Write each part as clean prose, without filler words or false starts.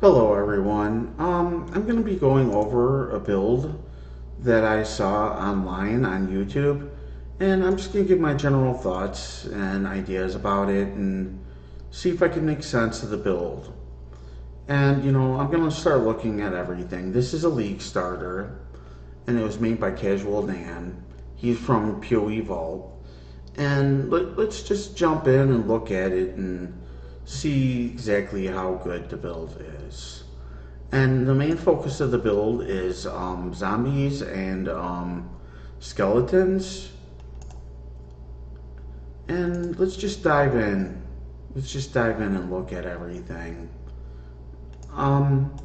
Hello everyone. I'm going to be going over a build that I saw online on YouTube, and I'm just going to give my general thoughts and ideas about it and see if I can make sense of the build. And I'm going to start looking at everything. This is a league starter, and it was made by CasualDan. He's from PoE Vault. And let's just jump in and look at it and see exactly how good the build is. And the main focus of the build is zombies and skeletons. And let's just dive in. Let's just dive in and look at everything. Um,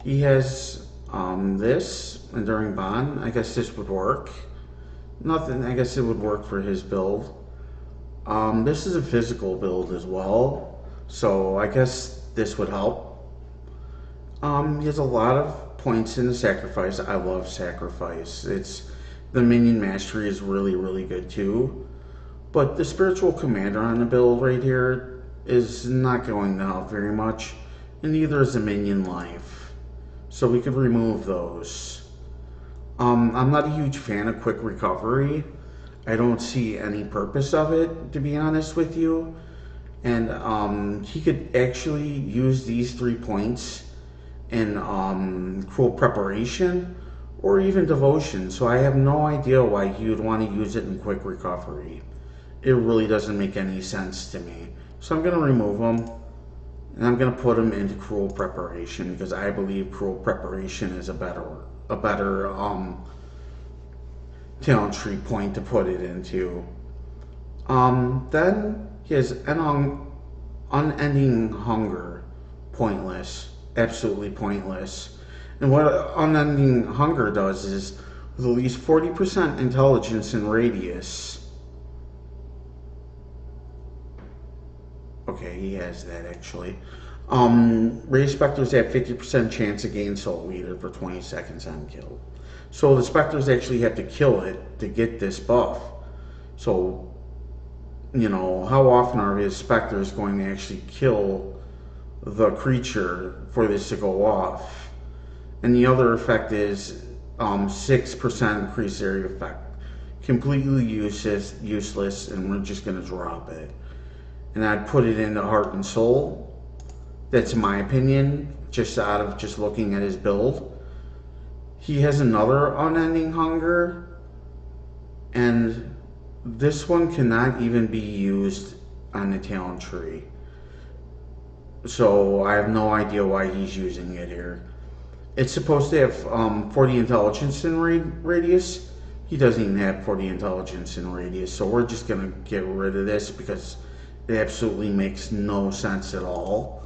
he has this Enduring Bond. I guess this would work. Nothing, I guess it would work for his build. This is a physical build as well, so I guess this would help. He has a lot of points in the sacrifice. I love sacrifice. The minion mastery is really good too. But the spiritual commander on the build right here is not going to help very much, and neither is the minion life. So we could remove those. I'm not a huge fan of quick recovery. I don't see any purpose of it, to be honest with you. And he could actually use these 3 points in cruel preparation or even devotion. So I have no idea why he would want to use it in quick recovery. It really doesn't make any sense to me. So I'm going to remove him, and I'm going to put him into cruel preparation because I believe cruel preparation is a better talent tree point to put it into. Then he has Unending Hunger. Pointless. Absolutely pointless. And what Unending Hunger does is, with at least 40% intelligence and radius. Okay, he has that actually. Raised specters have 50% chance to gain soul leader for 20 seconds on kill. So the specters actually have to kill it to get this buff. So, how often are his specters going to actually kill the creature for this to go off? And the other effect is 6% increased area effect. Completely useless, and we're just going to drop it. And I'd put it into Heart and Soul. That's my opinion, just out of just looking at his build. He has another Unending Hunger, and this one cannot even be used on the talent tree. So I have no idea why he's using it here. It's supposed to have 40 intelligence in radius. He doesn't even have 40 intelligence in radius, so we're just going to get rid of this because it absolutely makes no sense at all.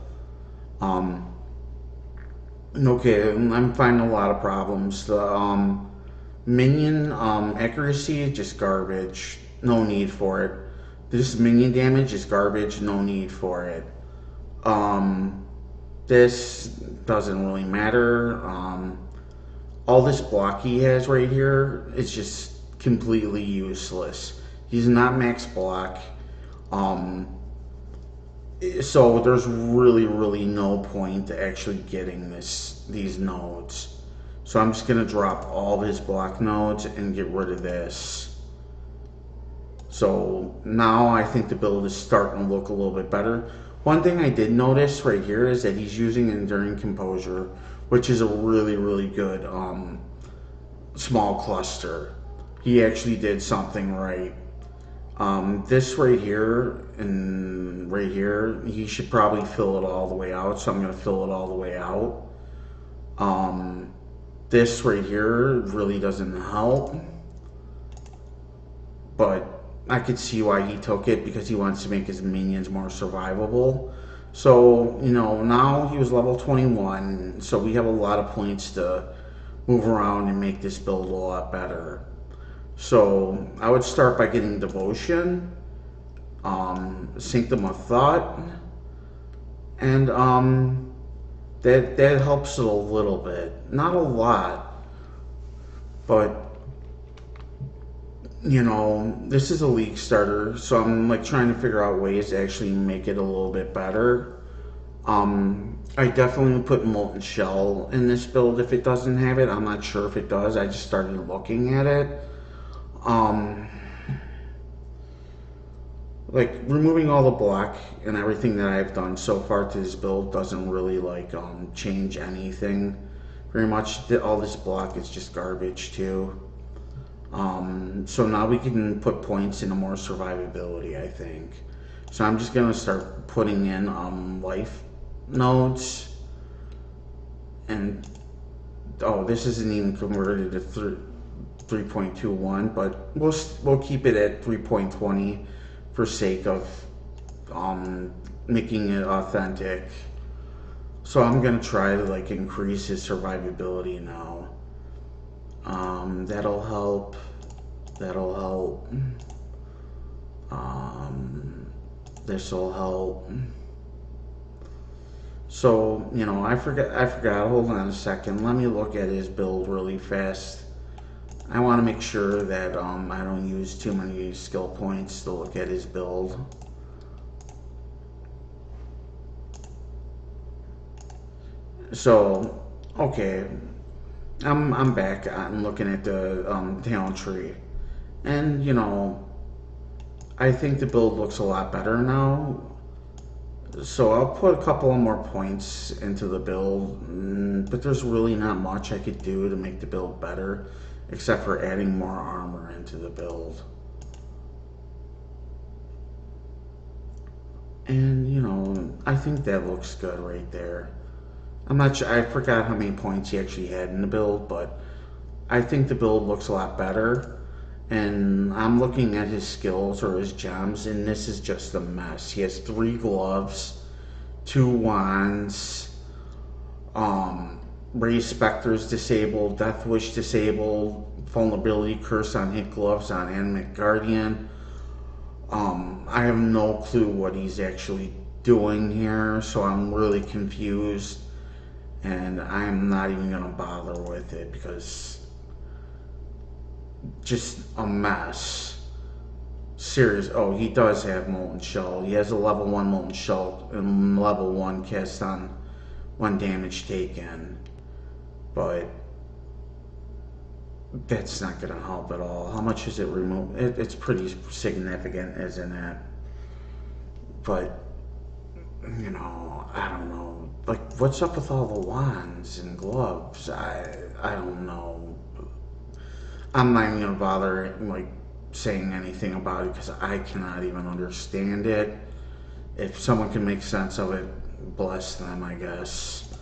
Okay, I'm finding a lot of problems. The minion accuracy is just garbage. No need for it. This minion damage is garbage. No need for it. This doesn't really matter. All this block he has right here is just completely useless. He's not max block. So there's really no point to actually getting these nodes. So I'm just gonna drop all of his block nodes and get rid of this. So now I think the build is starting to look a little bit better. One thing I did notice right here is that he's using Enduring Composure, which is a really good small cluster. He actually did something right. This right here and right here, he should probably fill it all the way out, so I'm going to fill it all the way out. This right here really doesn't help, but I could see why he took it, because he wants to make his minions more survivable. So, now he was level 21, so we have a lot of points to move around and make this build a lot better. So I would start by getting Devotion, Sanctum of Thought, and that helps it a little bit. Not a lot, but this is a league starter, so I'm like trying to figure out ways to actually make it a little bit better. I definitely would put Molten Shell in this build if it doesn't have it. I'm not sure if it does. I just started looking at it. Um, like removing all the block and everything that I've done so far to this build doesn't really like change anything. Very much all this block is just garbage too. So now we can put points into more survivability, I think. So I'm just gonna start putting in life nodes, and oh, this isn't even converted to 3.21, but we'll keep it at 3.20 for sake of um, making it authentic. So I'm gonna try to like increase his survivability now. That'll help. That'll help. This will help. So, you know, I forgot, hold on a second. Let me look at his build really fast. I want to make sure that I don't use too many skill points to look at his build. So, okay, I'm back. I'm looking at the talent tree, and you know, I think the build looks a lot better now. So I'll put a couple of more points into the build, but there's really not much I could do to make the build better, except for adding more armor into the build. And you know, I think that looks good right there. I'm not sure, I forgot how many points he actually had in the build, but I think the build looks a lot better. And I'm looking at his skills or his gems, and this is just a mess. He has 3 gloves, 2 wands, Raise Specters disabled, Death Wish disabled, Vulnerability Curse on hit gloves on Animate Guardian. I have no clue what he's actually doing here, so I'm really confused, and I'm not even gonna bother with it because just a mess. Serious. Oh, he does have Molten Shell. He has a level 1 Molten Shell and level 1 cast on 1 damage taken. But that's not going to help at all. How much is it removed? It's pretty significant, isn't it? But, you know, I don't know. Like, what's up with all the wands and gloves? I don't know. I'm not even going to bother, like, saying anything about it because I cannot even understand it. If someone can make sense of it, bless them, I guess.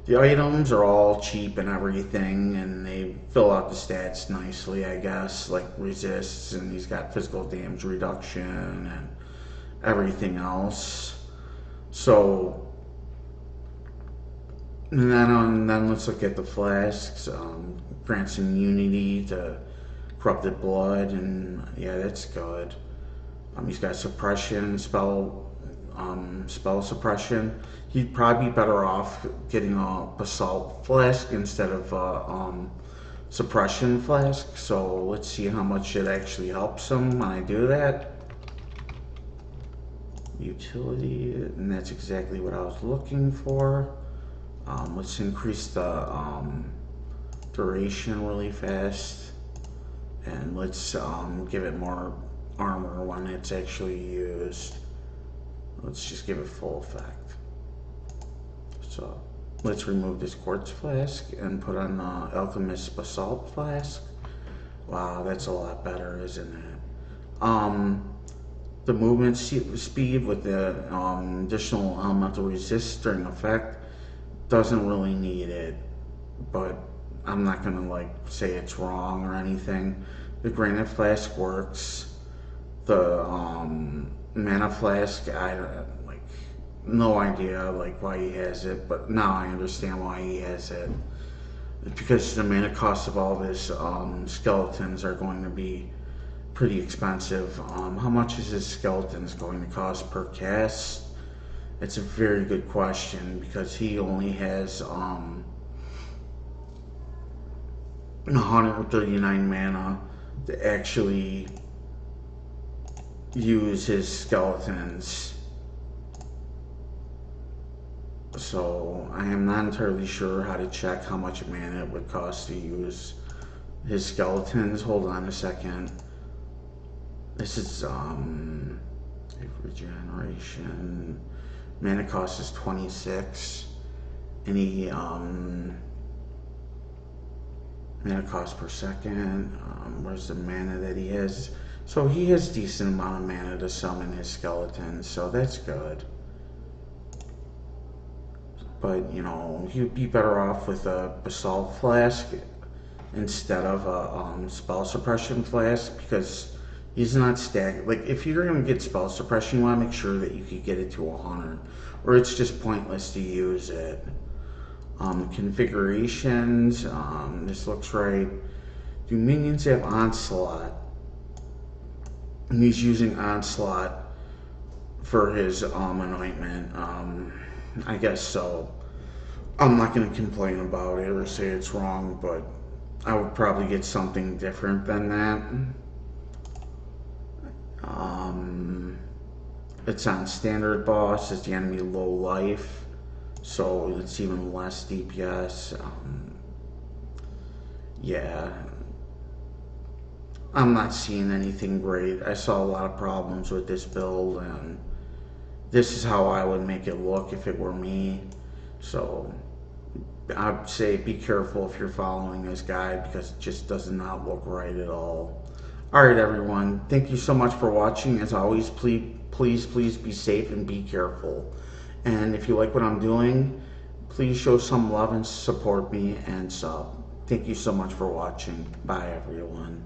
The items are all cheap and everything, and they fill out the stats nicely, I guess, like resists, and he's got physical damage reduction and everything else. So, and then let's look at the flasks. Grants immunity to corrupted blood, and yeah, that's good. He's got suppression, spell suppression. He'd probably be better off getting a basalt flask instead of suppression flask. So let's see how much it actually helps him when I do that. Utility, and that's exactly what I was looking for. Let's increase the duration really fast, and let's give it more armor when it's actually used. Let's just give it full effect. So let's remove this quartz flask and put on the alchemist basalt flask. Wow, that's a lot better, isn't it? The movement speed with the additional elemental resist during effect doesn't really need it, but I'm not gonna like say it's wrong or anything. The granite flask works. The mana flask, I like no idea like why he has it, but now I understand why he has it. It's because the mana cost of all of his skeletons are going to be pretty expensive. How much is his skeletons going to cost per cast? It's a very good question because he only has 139 mana to actually use his skeletons. So I am not entirely sure how to check how much mana it would cost to use his skeletons. Hold on a second. This is regeneration. Mana cost is 26. Any mana cost per second. Where's the mana that he has? So he has decent amount of mana to summon his skeletons, so that's good. But you know, he'd be better off with a basalt flask instead of a spell suppression flask, because he's not staggered. Like, if you're gonna get spell suppression, you want to make sure that you could get it to 100, or it's just pointless to use it. Configurations. This looks right. Do minions have onslaught? And he's using onslaught for his anointment. I guess so. I'm not gonna complain about it or say it's wrong, but I would probably get something different than that. It's on standard boss. It's the enemy low life, so it's even less DPS. Yeah, I'm not seeing anything great. I saw a lot of problems with this build, and this is how I would make it look if it were me. So I'd say be careful if you're following this guide, because it just does not look right at all. Alright everyone, thank you so much for watching. As always, please be safe and be careful. And if you like what I'm doing, please show some love and support me and sub. Thank you so much for watching. Bye everyone.